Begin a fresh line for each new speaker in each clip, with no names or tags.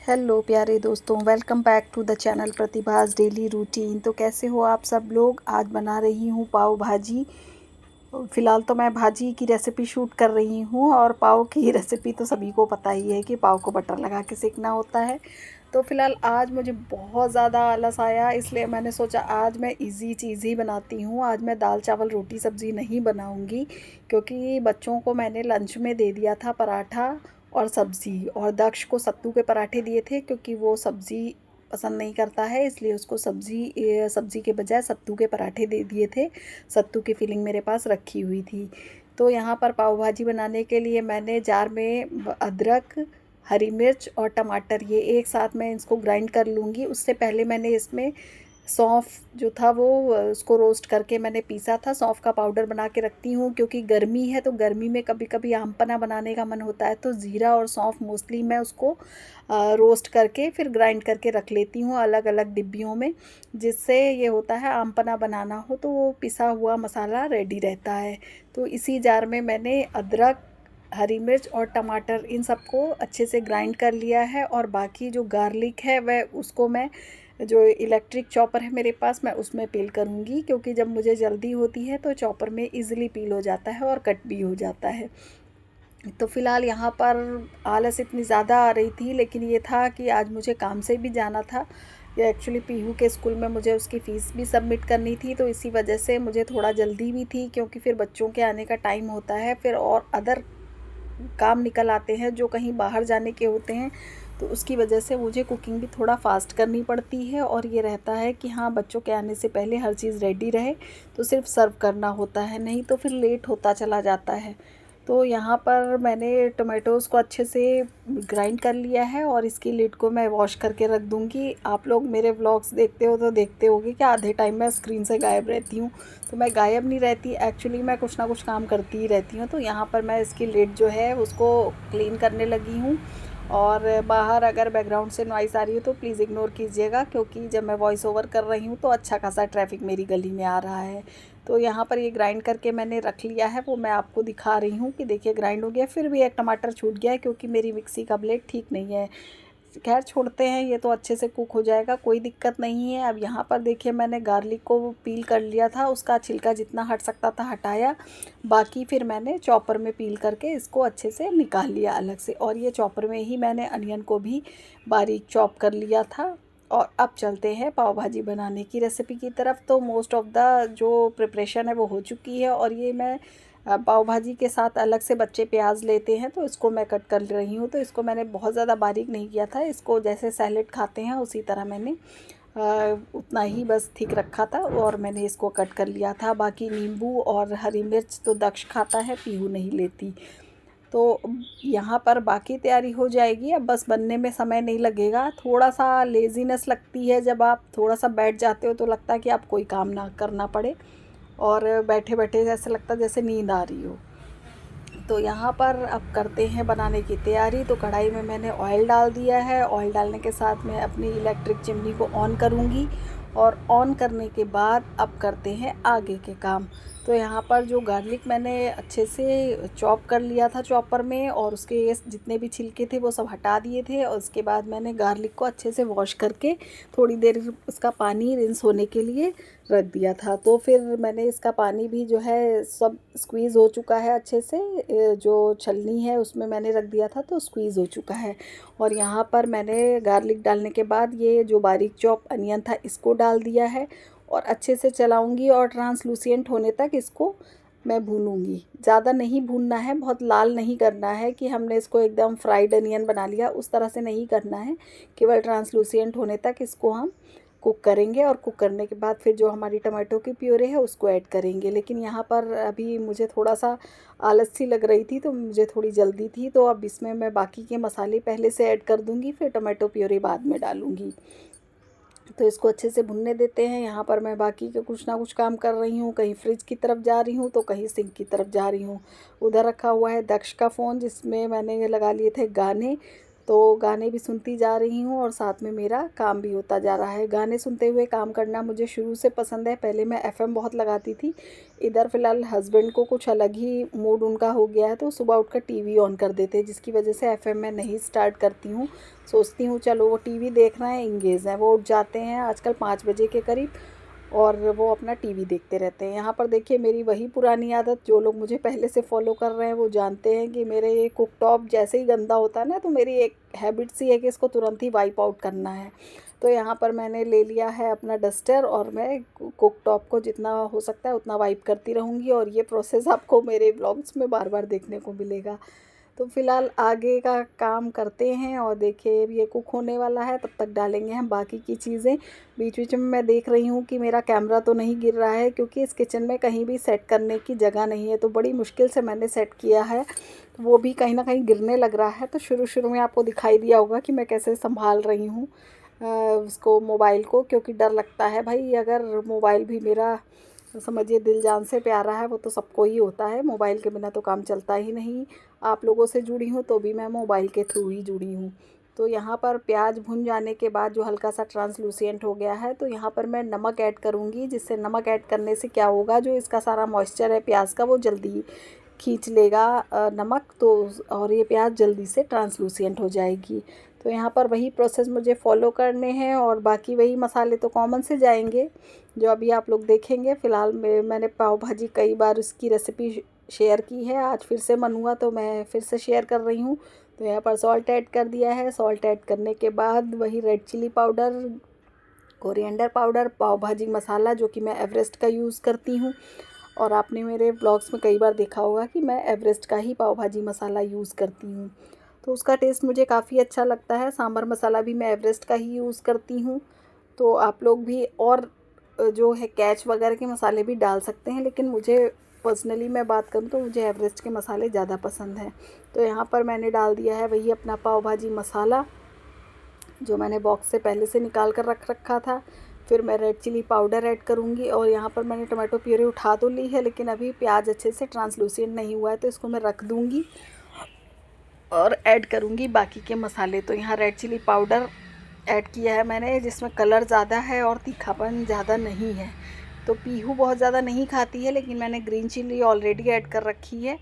Hello प्यारे दोस्तों, welcome back to the channel Pratibhas daily routine. तो कैसे हो आप सब लोग। आज बना रही हूँ पाव भाजी। फ़िलहाल तो मैं भाजी की रेसिपी शूट कर रही हूँ और पाव की रेसिपी तो सभी को पता ही है कि पाव को बटर लगा के सेकना होता है। तो फ़िलहाल आज मुझे बहुत ज़्यादा आलस आया, इसलिए मैंने सोचा आज मैं इजी चीज़ ही बनाती हूँ। आज मैं दाल चावल रोटी सब्ज़ी नहीं बनाऊँगी, क्योंकि बच्चों को मैंने लंच में दे दिया था पराठा और सब्ज़ी, और दक्ष को सत्तू के पराठे दिए थे क्योंकि वो सब्ज़ी पसंद नहीं करता है, इसलिए उसको सब्ज़ी के बजाय सत्तू के पराठे दे दिए थे। सत्तू की फिलिंग मेरे पास रखी हुई थी। तो यहाँ पर पाव भाजी बनाने के लिए मैंने जार में अदरक, हरी मिर्च और टमाटर ये एक साथ मैं इसको ग्राइंड कर लूँगी। उससे पहले मैंने इसमें सौंफ जो था वो उसको रोस्ट करके मैंने पीसा था। सौंफ का पाउडर बना के रखती हूँ, क्योंकि गर्मी है तो गर्मी में कभी कभी आम पन्ना बनाने का मन होता है, तो ज़ीरा और सौंफ मोस्टली मैं उसको रोस्ट करके फिर ग्राइंड करके रख लेती हूँ अलग अलग डिब्बियों में, जिससे ये होता है आम पन्ना बनाना हो तो वो पिसा हुआ मसाला रेडी रहता है। तो इसी जार में मैंने अदरक, हरी मिर्च और टमाटर इन सबको अच्छे से ग्राइंड कर लिया है, और बाकी जो गार्लिक है वह उसको मैं जो इलेक्ट्रिक चॉपर है मेरे पास मैं उसमें पील करूँगी, क्योंकि जब मुझे जल्दी होती है तो चॉपर में इजीली पील हो जाता है और कट भी हो जाता है। तो फ़िलहाल यहाँ पर आलस इतनी ज़्यादा आ रही थी, लेकिन ये था कि आज मुझे काम से भी जाना था। ये एक्चुअली पीहू के स्कूल में मुझे उसकी फ़ीस भी सबमिट करनी थी, तो इसी वजह से मुझे थोड़ा जल्दी भी थी, क्योंकि फिर बच्चों के आने का टाइम होता है फिर और अदर काम निकल आते हैं जो कहीं बाहर जाने के होते हैं। तो उसकी वजह से मुझे कुकिंग भी थोड़ा फ़ास्ट करनी पड़ती है, और ये रहता है कि हाँ बच्चों के आने से पहले हर चीज़ रेडी रहे, तो सिर्फ सर्व करना होता है, नहीं तो फिर लेट होता चला जाता है। तो यहाँ पर मैंने टोमेटोज़ को अच्छे से ग्राइंड कर लिया है, और इसकी लिड को मैं वॉश करके रख दूँगी। आप लोग मेरे व्लॉग्स देखते हो तो देखते होगे कि आधे टाइम मैं स्क्रीन से गायब रहती हूँ। तो मैं गायब नहीं रहती, एक्चुअली मैं कुछ ना कुछ काम करती ही रहती हूँ। तो यहाँ पर मैं इसकी लिड जो है उसको क्लीन करने लगी हूँ। और बाहर अगर बैकग्राउंड से नॉइस आ रही हो तो प्लीज़ इग्नोर कीजिएगा, क्योंकि जब मैं वॉइस ओवर कर रही हूँ तो अच्छा खासा ट्रैफिक मेरी गली में आ रहा है। तो यहाँ पर ये ग्राइंड करके मैंने रख लिया है, वो मैं आपको दिखा रही हूँ कि देखिए ग्राइंड हो गया। फिर भी एक टमाटर छूट गया है, क्योंकि मेरी मिक्सी का ब्लेड ठीक नहीं है। खैर छोड़ते हैं, ये तो अच्छे से कुक हो जाएगा, कोई दिक्कत नहीं है। अब यहाँ पर देखिए मैंने गार्लिक को पील कर लिया था, उसका छिलका जितना हट सकता था हटाया, बाकी फिर मैंने चॉपर में पील करके इसको अच्छे से निकाल लिया अलग से। और ये चॉपर में ही मैंने अनियन को भी बारीक चॉप कर लिया था। और अब चलते हैं पाव भाजी बनाने की रेसिपी की तरफ। तो मोस्ट ऑफ़ द जो प्रिपरेशन है वो हो चुकी है, और ये मैं पाव भाजी के साथ अलग से बच्चे प्याज लेते हैं तो इसको मैं कट कर रही हूँ। तो इसको मैंने बहुत ज़्यादा बारीक नहीं किया था, इसको जैसे सैलेड खाते हैं उसी तरह मैंने उतना ही बस ठीक रखा था, और मैंने इसको कट कर लिया था। बाकी नींबू और हरी मिर्च तो दक्ष खाता है, पीहू नहीं लेती। तो यहाँ पर बाकी तैयारी हो जाएगी, अब बस बनने में समय नहीं लगेगा। थोड़ा सा लेज़ीनेस लगती है, जब आप थोड़ा सा बैठ जाते हो तो लगता है कि आप कोई काम ना करना पड़े, और बैठे बैठे ऐसा लगता है जैसे नींद आ रही हो। तो यहाँ पर अब करते हैं बनाने की तैयारी। तो कढ़ाई में मैंने ऑयल डाल दिया है। ऑयल डालने के साथ मैं अपनी इलेक्ट्रिक चिमनी को ऑन करूँगी, और ऑन करने के बाद अब करते हैं आगे के काम। तो यहाँ पर जो गार्लिक मैंने अच्छे से चॉप कर लिया था चॉपर में, और उसके जितने भी छिलके थे वो सब हटा दिए थे, और उसके बाद मैंने गार्लिक को अच्छे से वॉश करके थोड़ी देर उसका पानी रिंस होने के लिए रख दिया था। तो फिर मैंने इसका पानी भी जो है सब स्क्वीज़ हो चुका है अच्छे से, जो छलनी है उसमें मैंने रख दिया था तो स्क्वीज़ हो चुका है। और यहाँ पर मैंने गार्लिक डालने के बाद ये जो बारीक चॉप अनियन था इसको डाल दिया है, और अच्छे से चलाऊंगी और ट्रांसलूसेंट होने तक इसको मैं भूनूंगी। ज़्यादा नहीं भूनना है, बहुत लाल नहीं करना है कि हमने इसको एकदम फ्राइड अनियन बना लिया, उस तरह से नहीं करना है। केवल ट्रांसलूसेंट होने तक इसको हम कुक करेंगे, और कुक करने के बाद फिर जो हमारी टमाटो की प्योरे है उसको ऐड करेंगे। लेकिन यहाँ पर अभी मुझे थोड़ा सा आलस सी लग रही थी, तो मुझे थोड़ी जल्दी थी, तो अब इसमें मैं बाकी के मसाले पहले से ऐड कर दूँगी, फिर टमाटो प्योरे बाद में डालूँगी। तो इसको अच्छे से भुनने देते हैं। यहाँ पर मैं बाकी के कुछ ना कुछ काम कर रही हूँ, कहीं फ्रिज की तरफ जा रही हूँ तो कहीं सिंक की तरफ जा रही हूँ। उधर रखा हुआ है दक्ष का फ़ोन, जिसमें मैंने लगा लिए थे गाने। तो गाने भी सुनती जा रही हूँ और साथ में मेरा काम भी होता जा रहा है। गाने सुनते हुए काम करना मुझे शुरू से पसंद है। पहले मैं एफ़एम बहुत लगाती थी। इधर फ़िलहाल हस्बैंड को कुछ अलग ही मूड उनका हो गया है, तो सुबह उठकर टीवी ऑन कर देते हैं, जिसकी वजह से एफ़एम मैं नहीं स्टार्ट करती हूँ। सोचती हूँ चलो वो टीवी देख रहे हैं, एंगेज हैं। वो उठ जाते हैं आजकल 5 बजे के करीब और वो अपना टीवी देखते रहते हैं। यहाँ पर देखिए मेरी वही पुरानी आदत, जो लोग मुझे पहले से फ़ॉलो कर रहे हैं वो जानते हैं कि मेरे ये कुकटॉप जैसे ही गंदा होता है ना, तो मेरी एक हैबिट सी है कि इसको तुरंत ही वाइप आउट करना है। तो यहाँ पर मैंने ले लिया है अपना डस्टर और मैं कुकटॉप को जितना हो सकता है उतना वाइप करती रहूँगी और ये प्रोसेस आपको मेरे व्लॉग्स में बार बार देखने को मिलेगा। तो फ़िलहाल आगे का काम करते हैं और देखिए ये कुक होने वाला है, तब तक डालेंगे हम बाकी की चीज़ें। बीच बीच में मैं देख रही हूँ कि मेरा कैमरा तो नहीं गिर रहा है, क्योंकि इस किचन में कहीं भी सेट करने की जगह नहीं है, तो बड़ी मुश्किल से मैंने सेट किया है। वो भी कहीं ना कहीं गिरने लग रहा है। तो शुरू शुरू में आपको दिखाई दिया होगा कि मैं कैसे संभाल रही हूँ उसको, मोबाइल को, क्योंकि डर लगता है भाई, अगर मोबाइल भी मेरा समझिए दिल जान से प्यारा है, वो तो सबको ही होता है। मोबाइल के बिना तो काम चलता ही नहीं। आप लोगों से जुड़ी हूँ तो भी मैं मोबाइल के थ्रू ही जुड़ी हूँ। तो यहाँ पर प्याज भुन जाने के बाद जो हल्का सा ट्रांसलूसेंट हो गया है, तो यहाँ पर मैं नमक ऐड करूँगी, जिससे नमक ऐड करने से क्या होगा, जो इसका सारा मॉइस्चर है प्याज का वो जल्दी खींच लेगा नमक, तो और ये प्याज जल्दी से ट्रांसलूसेंट हो जाएगी। तो यहाँ पर वही प्रोसेस मुझे फॉलो करने हैं और बाकी वही मसाले तो कॉमन से जाएंगे जो अभी आप लोग देखेंगे। फ़िलहाल मैंने पाव भाजी कई बार उसकी रेसिपी शेयर की है, आज फिर से मन हुआ तो मैं फिर से शेयर कर रही हूँ। तो यहाँ पर सॉल्ट ऐड कर दिया है। सॉल्ट ऐड करने के बाद वही red chilli powder, coriander powder, pav bhaji masala जो कि मैं एवरेस्ट का यूज़ करती हूँ, और आपने मेरे ब्लॉग्स में कई बार देखा होगा कि मैं एवरेस्ट का ही पाव भाजी मसाला यूज़ करती हूँ, तो उसका टेस्ट मुझे काफ़ी अच्छा लगता है। सांभर मसाला भी मैं एवरेस्ट का ही यूज़ करती हूँ। तो आप लोग भी और जो है कैच वगैरह के मसाले भी डाल सकते हैं, लेकिन मुझे पर्सनली मैं बात करूँ तो मुझे एवरेस्ट के मसाले ज़्यादा पसंद हैं। तो यहाँ पर मैंने डाल दिया है वही अपना पाव भाजी मसाला, जो मैंने बॉक्स से पहले से निकाल कर रख रखा था। फिर मैं रेड चिली पाउडर ऐड करूँगी और यहाँ पर मैंने टमाटो प्यूरी उठा तो ली है, लेकिन अभी प्याज अच्छे से ट्रांसलूसेंट नहीं हुआ है, तो इसको मैं रख दूँगी और ऐड करूँगी बाकी के मसाले। तो यहाँ रेड चिली पाउडर ऐड किया है मैंने, जिसमें कलर ज़्यादा है और तीखापन ज़्यादा नहीं है। तो पीहू बहुत ज़्यादा नहीं खाती है, लेकिन मैंने ग्रीन चिली ऑलरेडी ऐड कर रखी है,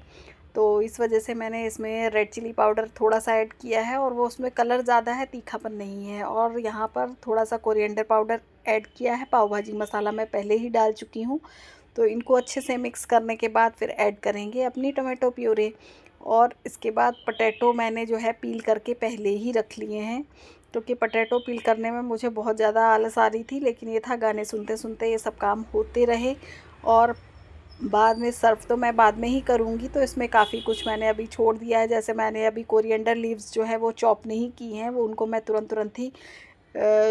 तो इस वजह से मैंने इसमें रेड चिली पाउडर थोड़ा सा ऐड किया है और वो उसमें कलर ज़्यादा है, तीखापन नहीं है। और यहाँ पर थोड़ा सा कोरिएंडर पाउडर ऐड किया है। पाव भाजी मसाला मैं पहले ही डाल चुकी हूँ। तो इनको अच्छे से मिक्स करने के बाद फिर ऐड करेंगे अपनी टमाटो प्यूरे, और इसके बाद पोटैटो मैंने जो है पील करके पहले ही रख लिए हैं, क्योंकि पोटैटो पील करने में मुझे बहुत ज़्यादा आलस आ रही थी, लेकिन ये था गाने सुनते सुनते ये सब काम होते रहे। और बाद में सर्व तो मैं बाद में ही करूँगी, तो इसमें काफ़ी कुछ मैंने अभी छोड़ दिया है। जैसे मैंने अभी कोरिएंडर लीव्स जो है वो चॉप नहीं की हैं, वो उनको मैं तुरंत ही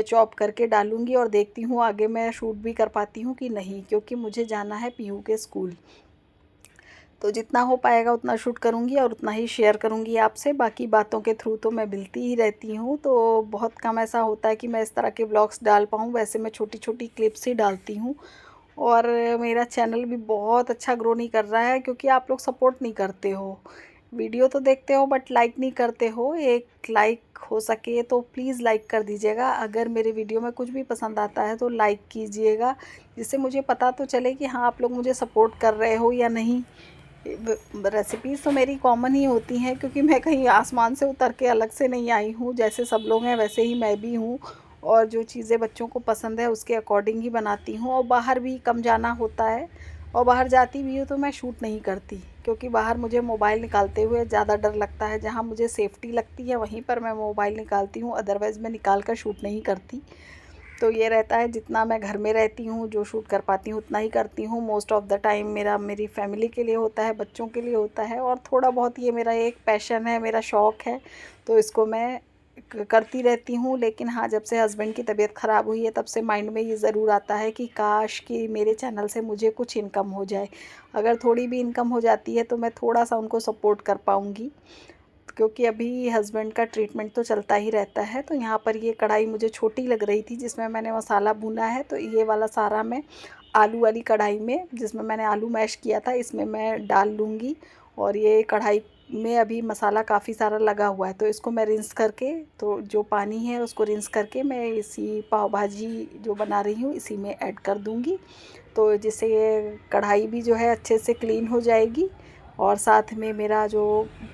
चॉप करके डालूँगी, और देखती हूँ आगे मैं शूट भी कर पाती हूँ कि नहीं, क्योंकि मुझे जाना है पीहू के स्कूल। तो जितना हो पाएगा उतना शूट करूँगी और उतना ही शेयर करूँगी आपसे। बाकी बातों के थ्रू तो मैं मिलती ही रहती हूँ, तो बहुत कम ऐसा होता है कि मैं इस तरह के व्लॉग्स डाल पाऊँ। वैसे मैं छोटी छोटी क्लिप्स ही डालती हूँ, और मेरा चैनल भी बहुत अच्छा ग्रो नहीं कर रहा है, क्योंकि आप लोग सपोर्ट नहीं करते हो। वीडियो तो देखते हो बट लाइक नहीं करते हो। एक लाइक हो सके तो प्लीज़ लाइक कर दीजिएगा। अगर मेरे वीडियो में कुछ भी पसंद आता है तो लाइक कीजिएगा, जिससे मुझे पता तो चले कि हाँ आप लोग मुझे सपोर्ट कर रहे हो या नहीं। रेसिपीज़ तो मेरी कॉमन ही होती हैं, क्योंकि मैं कहीं आसमान से उतर के अलग से नहीं आई हूँ। जैसे सब लोग हैं वैसे ही मैं भी हूँ, और जो चीज़ें बच्चों को पसंद है उसके अकॉर्डिंग ही बनाती हूँ। और बाहर भी कम जाना होता है, और बाहर जाती भी हूँ तो मैं शूट नहीं करती, क्योंकि बाहर मुझे मोबाइल निकालते हुए ज़्यादा डर लगता है। जहाँ मुझे सेफ्टी लगती है वहीं पर मैं मोबाइल निकालती हूँ, अदरवाइज़ मैं निकाल कर शूट नहीं करती। तो ये रहता है, जितना मैं घर में रहती हूँ जो शूट कर पाती हूँ उतना ही करती हूँ। मोस्ट ऑफ़ द टाइम मेरी फैमिली के लिए होता है, बच्चों के लिए होता है, और थोड़ा बहुत ये मेरा एक पैशन है, मेरा शौक़ है, तो इसको मैं करती रहती हूँ। लेकिन हाँ, जब से हस्बैंड की तबीयत ख़राब हुई है तब से माइंड में ये ज़रूर आता है कि काश कि मेरे चैनल से मुझे कुछ इनकम हो जाए। अगर थोड़ी भी इनकम हो जाती है तो मैं थोड़ा सा उनको सपोर्ट कर पाऊँगी, क्योंकि अभी हस्बैंड का ट्रीटमेंट तो चलता ही रहता है। तो यहाँ पर ये कढ़ाई मुझे छोटी लग रही थी जिसमें मैंने मसाला भुना है, तो ये वाला सारा मैं आलू वाली कढ़ाई में, जिसमें मैंने आलू मैश किया था, इसमें मैं डाल लूँगी। और ये कढ़ाई में अभी मसाला काफ़ी सारा लगा हुआ है, तो इसको मैं रिंस करके, तो जो पानी है उसको रिंस करके मैं इसी पाव भाजी जो बना रही हूँ इसी में ऐड कर दूँगी। तो जिससे ये कढ़ाई भी जो है अच्छे से क्लीन हो जाएगी, और साथ में मेरा जो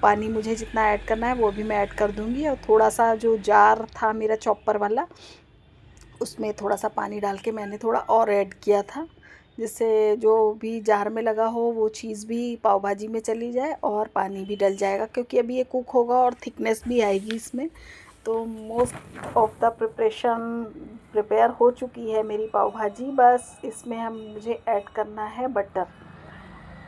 पानी मुझे जितना ऐड करना है वो भी मैं ऐड कर दूँगी। और थोड़ा सा जो जार था मेरा चॉपर वाला, उसमें थोड़ा सा पानी डाल के मैंने थोड़ा और ऐड किया था, जिससे जो भी जार में लगा हो वो चीज़ भी पाव भाजी में चली जाए और पानी भी डल जाएगा, क्योंकि अभी ये कुक होगा और थिकनेस भी आएगी इसमें। तो मोस्ट ऑफ द प्रिपेयर हो चुकी है मेरी पाव भाजी। बस इसमें मुझे ऐड करना है बटर।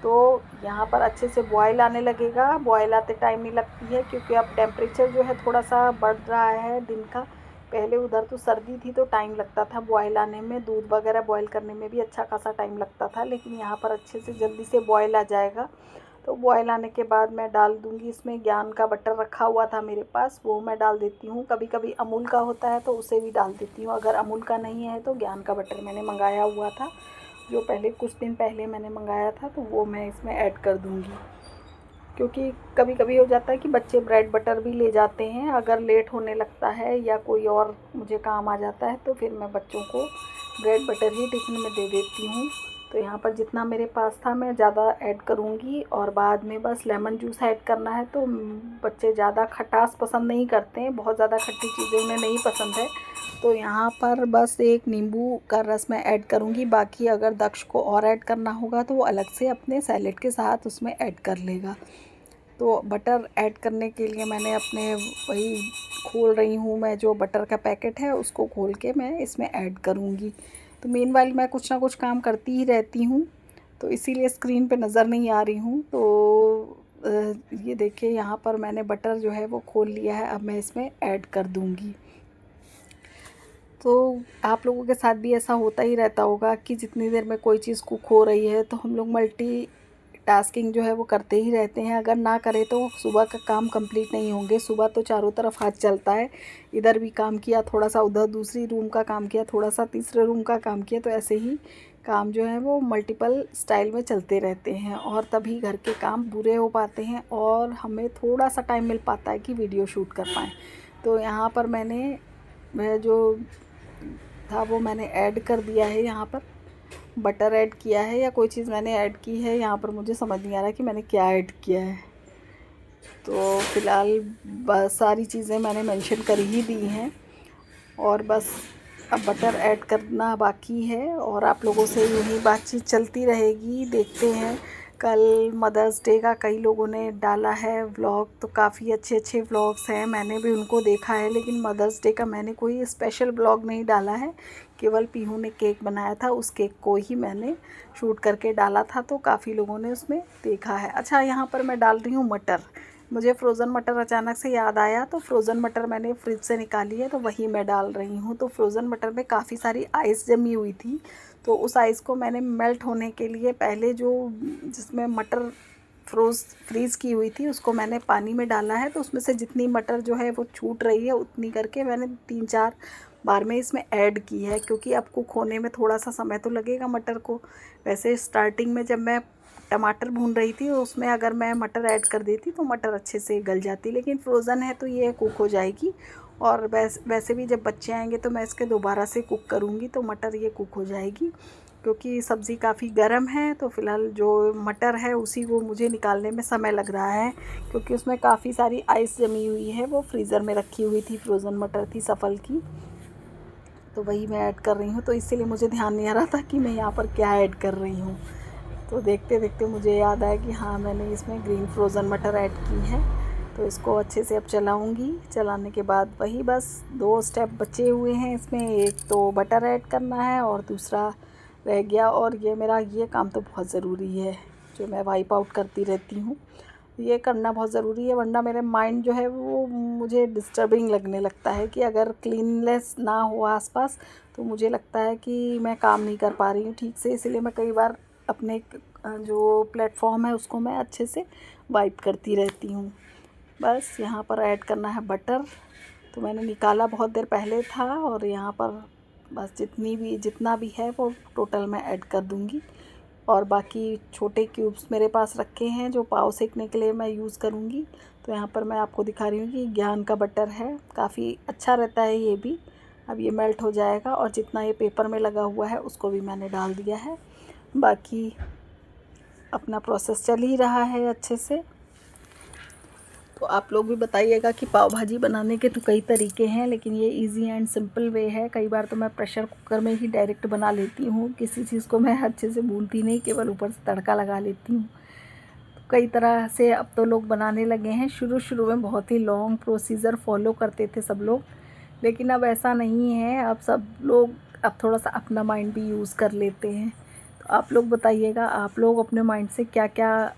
तो यहाँ पर अच्छे से बॉयल आने लगेगा। बॉयल आते टाइम नहीं लगती है, क्योंकि अब टेम्परेचर जो है थोड़ा सा बढ़ रहा है दिन का। पहले उधर तो सर्दी थी तो टाइम लगता था बॉयल आने में, दूध वगैरह बॉयल करने में भी अच्छा खासा टाइम लगता था, लेकिन यहाँ पर अच्छे से जल्दी से बॉयल आ जाएगा। तो बॉयल आने के बाद मैं डाल दूँगी इसमें, ज्ञान का बटर रखा हुआ था मेरे पास वो मैं डाल देती हूँ। कभी कभी अमूल का होता है तो उसे भी डाल देती हूँ। अगर अमूल का नहीं है तो ज्ञान का बटर मैंने मंगाया हुआ था, जो पहले कुछ दिन पहले मैंने मंगाया था, तो वो मैं इसमें ऐड कर दूँगी। क्योंकि कभी कभी हो जाता है कि बच्चे ब्रेड बटर भी ले जाते हैं, अगर लेट होने लगता है या कोई और मुझे काम आ जाता है तो फिर मैं बच्चों को ब्रेड बटर ही टिफ़िन में दे देती हूँ। तो यहाँ पर जितना मेरे पास था मैं ज़्यादा ऐड करूँगी, और बाद में बस लेमन जूस ऐड करना है। तो बच्चे ज़्यादा खटास पसंद नहीं करते हैं, बहुत ज़्यादा खट्टी चीज़ें उन्हें नहीं पसंद है। तो यहाँ पर बस एक नींबू का रस मैं ऐड करूँगी। बाकी अगर दक्ष को और ऐड करना होगा तो वो अलग से अपने सैलेड के साथ उसमें ऐड कर लेगा। तो बटर ऐड करने के लिए मैंने अपने वही खोल रही हूँ, मैं जो बटर का पैकेट है उसको खोल के मैं इसमें ऐड करूँगी। तो मीनवाइल मैं कुछ ना कुछ काम करती ही रहती हूँ, तो इसीलिए स्क्रीन पे नज़र नहीं आ रही हूँ। तो ये देखिए यहाँ पर मैंने बटर जो है वो खोल लिया है, अब मैं इसमें ऐड कर दूँगी। तो आप लोगों के साथ भी ऐसा होता ही रहता होगा कि जितनी देर में कोई चीज़ कुक हो रही है तो हम लोग मल्टी टास्किंग जो है वो करते ही रहते हैं। अगर ना करें तो सुबह का काम कंप्लीट नहीं होंगे। सुबह तो चारों तरफ हाथ चलता है, इधर भी काम किया थोड़ा सा, उधर दूसरी रूम का काम किया थोड़ा सा, तीसरे रूम का काम किया, तो ऐसे ही काम जो है वो मल्टीपल स्टाइल में चलते रहते हैं, और तभी घर के काम पूरे हो पाते हैं और हमें थोड़ा सा टाइम मिल पाता है कि वीडियो शूट कर पाएँ। तो यहाँ पर मैं जो था वो मैंने ऐड कर दिया है, यहाँ पर बटर ऐड किया है या कोई चीज़ मैंने ऐड की है, यहाँ पर मुझे समझ नहीं आ रहा कि मैंने क्या ऐड किया है। तो फ़िलहाल बस सारी चीज़ें मैंने मेंशन कर ही दी हैं, और बस अब बटर ऐड करना बाकी है, और आप लोगों से यही बातचीत चलती रहेगी। देखते हैं, कल मदर्स डे का कई लोगों ने डाला है व्लॉग, तो काफ़ी अच्छे अच्छे व्लॉग्स हैं, मैंने भी उनको देखा है। लेकिन मदर्स डे का मैंने कोई स्पेशल व्लॉग नहीं डाला है, केवल पीहू ने केक बनाया था, उस केक को ही मैंने शूट करके डाला था, तो काफ़ी लोगों ने उसमें देखा है। अच्छा, यहाँ पर मैं डाल रही हूँ मटर। मुझे फ्रोज़न मटर अचानक से याद आया, तो फ्रोज़न मटर मैंने फ्रिज से निकाली है, तो वही मैं डाल रही हूँ। तो फ्रोज़न मटर में काफ़ी सारी आइस जमी हुई थी, तो उस आइस को मैंने मेल्ट होने के लिए पहले जो जिसमें मटर फ्रीज़ की हुई थी उसको मैंने पानी में डाला है। तो उसमें से जितनी मटर जो है वो छूट रही है उतनी करके मैंने 3-4 बार में इसमें ऐड की है, क्योंकि अब कुक होने में थोड़ा सा समय तो लगेगा मटर को। वैसे स्टार्टिंग में जब मैं टमाटर भून रही थी उसमें अगर मैं मटर ऐड कर देती तो मटर अच्छे से गल जाती, लेकिन फ्रोज़न है तो ये कुक हो जाएगी। और वैसे भी जब बच्चे आएंगे तो मैं इसके दोबारा से कुक करूँगी, तो मटर ये कुक हो जाएगी। क्योंकि सब्ज़ी काफ़ी गर्म है, तो फ़िलहाल जो मटर है उसी को मुझे निकालने में समय लग रहा है, क्योंकि उसमें काफ़ी सारी आइस जमी हुई है, वो फ्रीज़र में रखी हुई थी, फ्रोज़न मटर थी सफल की, तो वही मैं ऐड कर रही हूँ। तो इसीलिए मुझे ध्यान नहीं आ रहा था कि मैं यहाँ पर क्या ऐड कर रही हूँ। तो देखते देखते मुझे याद आया कि हाँ, मैंने इसमें ग्रीन फ्रोज़न मटर ऐड की है। तो इसको अच्छे से अब चलाऊँगी। चलाने के बाद वही बस 2 स्टेप बचे हुए हैं इसमें, एक तो बटर ऐड करना है और दूसरा रह गया, और ये काम तो बहुत ज़रूरी है जो मैं वाइप आउट करती रहती हूँ। ये करना बहुत ज़रूरी है, वरना मेरे माइंड जो है वो मुझे डिस्टर्बिंग लगने लगता है कि अगर क्लीननेस ना हो आसपास तो मुझे लगता है कि मैं काम नहीं कर पा रही हूँ ठीक से। इसलिए मैं कई बार अपने जो प्लेटफॉर्म है उसको मैं अच्छे से वाइप करती रहती हूँ। बस यहाँ पर ऐड करना है बटर, तो मैंने निकाला बहुत देर पहले था, और यहाँ पर बस जितना भी है वो टोटल मैं ऐड कर दूँगी। और बाकी छोटे क्यूब्स मेरे पास रखे हैं जो पाव सेकने के लिए मैं यूज़ करूँगी। तो यहाँ पर मैं आपको दिखा रही हूँ कि ज्ञान का बटर है, काफ़ी अच्छा रहता है ये भी। अब ये मेल्ट हो जाएगा और जितना ये पेपर में लगा हुआ है उसको भी मैंने डाल दिया है। बाकी अपना प्रोसेस चल ही रहा है अच्छे से। तो आप लोग भी बताइएगा कि पाव भाजी बनाने के तो कई तरीके हैं, लेकिन ये इजी एंड सिंपल वे है। कई बार तो मैं प्रेशर कुकर में ही डायरेक्ट बना लेती हूँ, किसी चीज़ को मैं अच्छे से भूनती नहीं, केवल ऊपर से तड़का लगा लेती हूँ। तो कई तरह से अब तो लोग बनाने लगे हैं। शुरू शुरू में बहुत ही लॉन्ग प्रोसीजर फॉलो करते थे सब लोग, लेकिन अब ऐसा नहीं है। अब सब लोग अब थोड़ा सा अपना माइंड भी यूज़ कर लेते हैं। तो आप लोग बताइएगा, आप लोग अपने माइंड से क्या क्या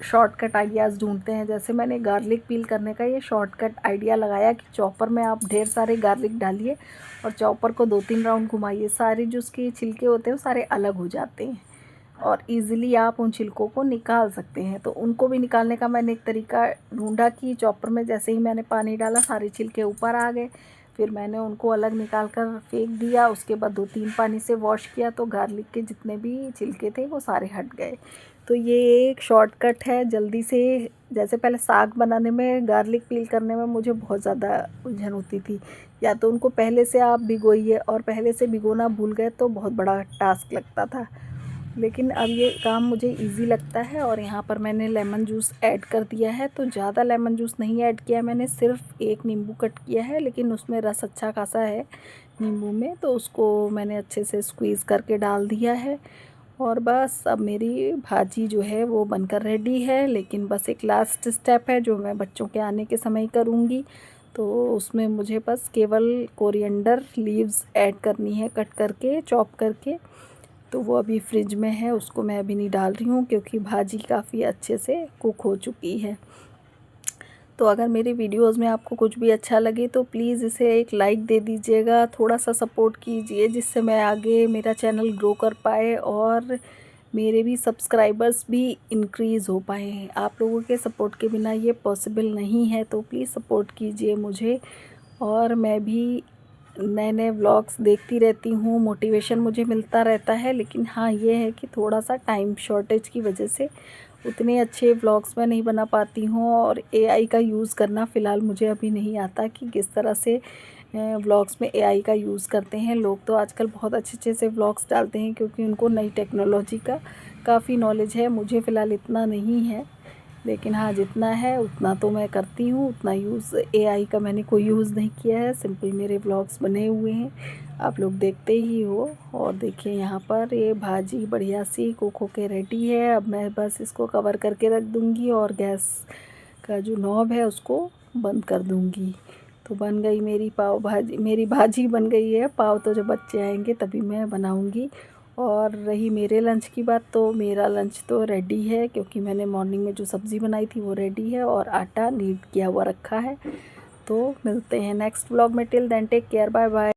शॉर्टकट आइडियाज़ ढूंढते हैं। जैसे मैंने गार्लिक पील करने का ये शॉर्टकट आइडिया लगाया कि चॉपर में आप ढेर सारे गार्लिक डालिए और चॉपर को 2-3 राउंड घुमाइए, सारे जो उसके छिलके होते हैं वो सारे अलग हो जाते हैं और इजीली आप उन छिलकों को निकाल सकते हैं। तो उनको भी निकालने का मैंने एक तरीका ढूंढा कि चॉपर में जैसे ही मैंने पानी डाला सारे छिलके ऊपर आ गए। फिर मैंने उनको अलग निकाल कर फेंक दिया, उसके बाद 2-3 पानी से वॉश किया तो गार्लिक के जितने भी छिलके थे वो सारे हट गए। तो ये एक शॉर्टकट है जल्दी से। जैसे पहले साग बनाने में गार्लिक पील करने में मुझे बहुत ज़्यादा उलझन होती थी, या तो उनको पहले से आप भिगोइए और पहले से भिगोना भूल गए तो बहुत बड़ा टास्क लगता था। लेकिन अब ये काम मुझे इजी लगता है। और यहाँ पर मैंने लेमन जूस ऐड कर दिया है। तो ज़्यादा लेमन जूस नहीं ऐड किया मैंने, सिर्फ एक नींबू कट किया है, लेकिन उसमें रस अच्छा खासा है नींबू में, तो उसको मैंने अच्छे से स्क्वीज़ करके डाल दिया है। और बस अब मेरी भाजी जो है वो बनकर रेडी है। लेकिन बस एक लास्ट स्टेप है जो मैं बच्चों के आने के समय करूँगी। तो उसमें मुझे बस केवल कोरिएंडर लीव्स ऐड करनी है, कट करके चॉप करके। तो वो अभी फ्रिज में है, उसको मैं अभी नहीं डाल रही हूँ क्योंकि भाजी काफ़ी अच्छे से कुक हो चुकी है। तो अगर मेरी वीडियोस में आपको कुछ भी अच्छा लगे तो प्लीज़ इसे एक लाइक दे दीजिएगा, थोड़ा सा सपोर्ट कीजिए जिससे मैं आगे मेरा चैनल ग्रो कर पाए और मेरे भी सब्सक्राइबर्स भी इंक्रीज़ हो पाए। आप लोगों के सपोर्ट के बिना ये पॉसिबल नहीं है, तो प्लीज़ सपोर्ट कीजिए मुझे। और मैं भी नए नए व्लॉग्स देखती रहती हूँ, मोटिवेशन मुझे मिलता रहता है। लेकिन हाँ, ये है कि थोड़ा सा टाइम शॉर्टेज की वजह से उतने अच्छे व्लॉग्स मैं नहीं बना पाती हूँ। और एआई का यूज़ करना फ़िलहाल मुझे अभी नहीं आता कि किस तरह से व्लॉग्स में एआई का यूज़ करते हैं। लोग तो आजकल बहुत अच्छे अच्छे से व्लॉग्स डालते हैं क्योंकि उनको नई टेक्नोलॉजी का काफ़ी नॉलेज है। मुझे फ़िलहाल इतना नहीं है, लेकिन हाँ, जितना है उतना तो मैं करती हूँ। उतना यूज़ एआई का मैंने कोई यूज़ नहीं किया है, सिंपल मेरे व्लॉग्स बने हुए हैं, आप लोग देखते ही हो। और देखिए यहाँ पर ये भाजी बढ़िया सी कुक होके रेडी है। अब मैं बस इसको कवर करके रख दूँगी और गैस का जो नॉब है उसको बंद कर दूँगी। तो बन गई मेरी पाव भाजी, मेरी भाजी बन गई है। पाव तो जब बच्चे आएंगे तभी मैं बनाऊँगी। और रही मेरे लंच की बात, तो मेरा लंच तो रेडी है क्योंकि मैंने मॉर्निंग में जो सब्ज़ी बनाई थी वो रेडी है और आटा नीड किया हुआ रखा है। तो मिलते हैं नेक्स्ट व्लॉग में। Till then take care, bye bye.